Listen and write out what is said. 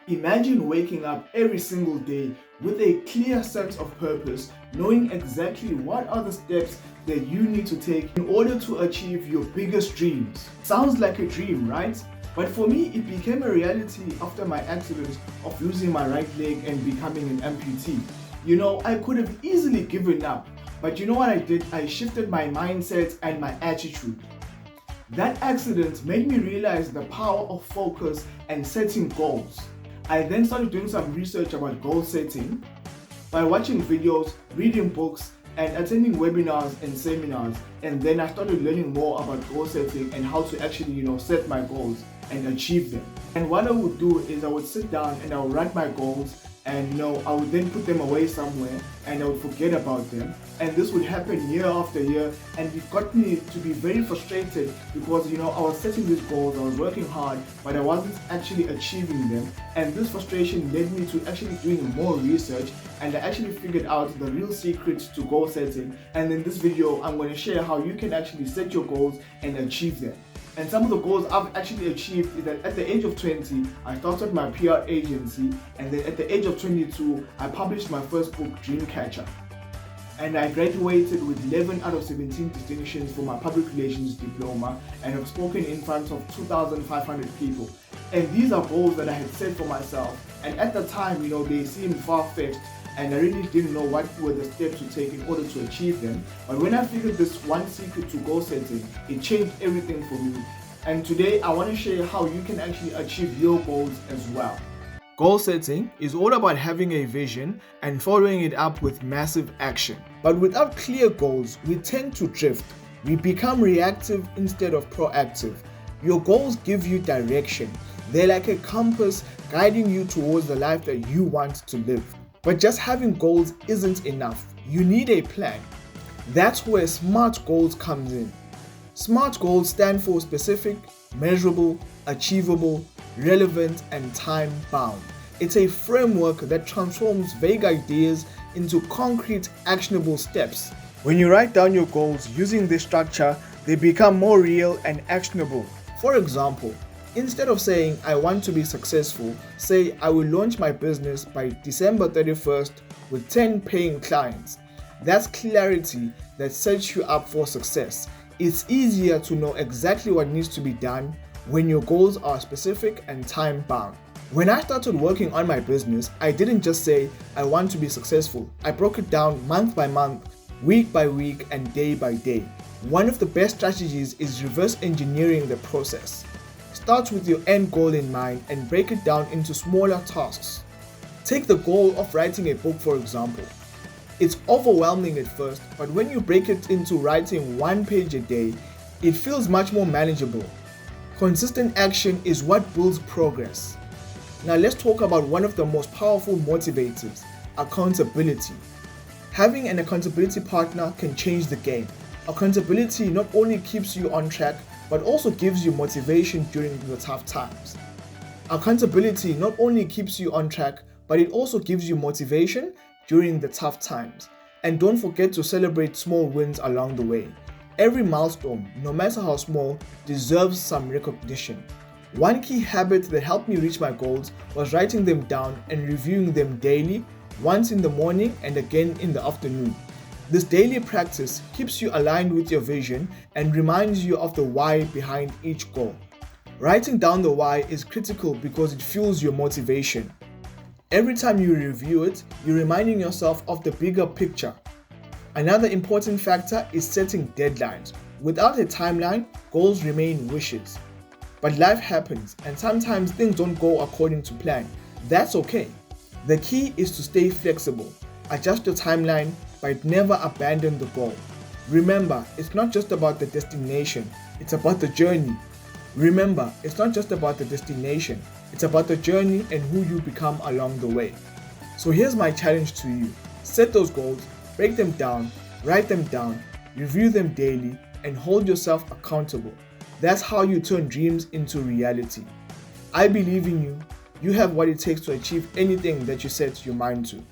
Imagine waking up every single day with a clear sense of purpose, knowing exactly what are the steps that you need to take in order to achieve your biggest dreams. Sounds like a dream, right? But for me, it became a reality after my accident of losing my right leg and becoming an amputee. I could have easily given up, but you know what I did? I shifted my mindset and my attitude. That accident made me realize the power of focus and setting goals. I then started doing some research about goal setting by watching videos, reading books, and attending webinars and seminars. And then I started learning more about goal setting and how to actually, set my goals and achieve them. And what I would do is I would sit down and I would write my goals, and I would then put them away somewhere and I would forget about them. And this would happen year after year, and it got me to be very frustrated because I was setting these goals, I was working hard, but I wasn't actually achieving them. And this frustration led me to actually doing more research, and I actually figured out the real secret to goal setting. And in this video, I'm going to share how you can actually set your goals and achieve them. And some of the goals I've actually achieved is that at the age of 20, I started my PR agency, and then at the age of 22, I published my first book, Dreamcatcher. And I graduated with 11 out of 17 distinctions for my public relations diploma, and have spoken in front of 2,500 people. And these are goals that I had set for myself. And at the time, they seemed far-fetched, and I really didn't know what were the steps to take in order to achieve them. But when I figured this one secret to goal setting, it changed everything for me. And today I want to share how you can actually achieve your goals as well. Goal setting is all about having a vision and following it up with massive action. But without clear goals, we tend to drift. We become reactive instead of proactive. Your goals give you direction. They're like a compass guiding you towards the life that you want to live. But just having goals isn't enough. You need a plan. That's where SMART goals comes in. SMART goals stand for specific, measurable, achievable, relevant, and time-bound. It's a framework that transforms vague ideas into concrete, actionable steps. When you write down your goals using this structure, they become more real and actionable. For example, instead of saying, I want to be successful, say, I will launch my business by December 31st with 10 paying clients. That's clarity that sets you up for success. It's easier to know exactly what needs to be done when your goals are specific and time-bound. When I started working on my business, I didn't just say, I want to be successful. I broke it down month by month, week by week, and day by day. One of the best strategies is reverse engineering the process. Start with your end goal in mind and break it down into smaller tasks. Take the goal of writing a book, for example. It's overwhelming at first, but when you break it into writing 1 page a day, it feels much more manageable. Consistent action is what builds progress. Now let's talk about one of the most powerful motivators, accountability. Having an accountability partner can change the game. Accountability not only keeps you on track, but also gives you motivation during the tough times. Accountability not only keeps you on track, but it also gives you motivation during the tough times. And don't forget to celebrate small wins along the way. Every milestone, no matter how small, deserves some recognition. One key habit that helped me reach my goals was writing them down and reviewing them daily, once in the morning and again in the afternoon. This daily practice keeps you aligned with your vision and reminds you of the why behind each goal. Writing down the why is critical because it fuels your motivation. Every time you review it, you're reminding yourself of the bigger picture. Another important factor is setting deadlines. Without a timeline, goals remain wishes. But life happens, and sometimes things don't go according to plan. That's okay. The key is to stay flexible. Adjust your timeline, but never abandon the goal. Remember, it's not just about the destination, it's about the journey. Remember, it's not just about the destination, it's about the journey and who you become along the way. So here's my challenge to you. Set those goals, break them down, write them down, review them daily, and hold yourself accountable. That's how you turn dreams into reality. I believe in you. You have what it takes to achieve anything that you set your mind to.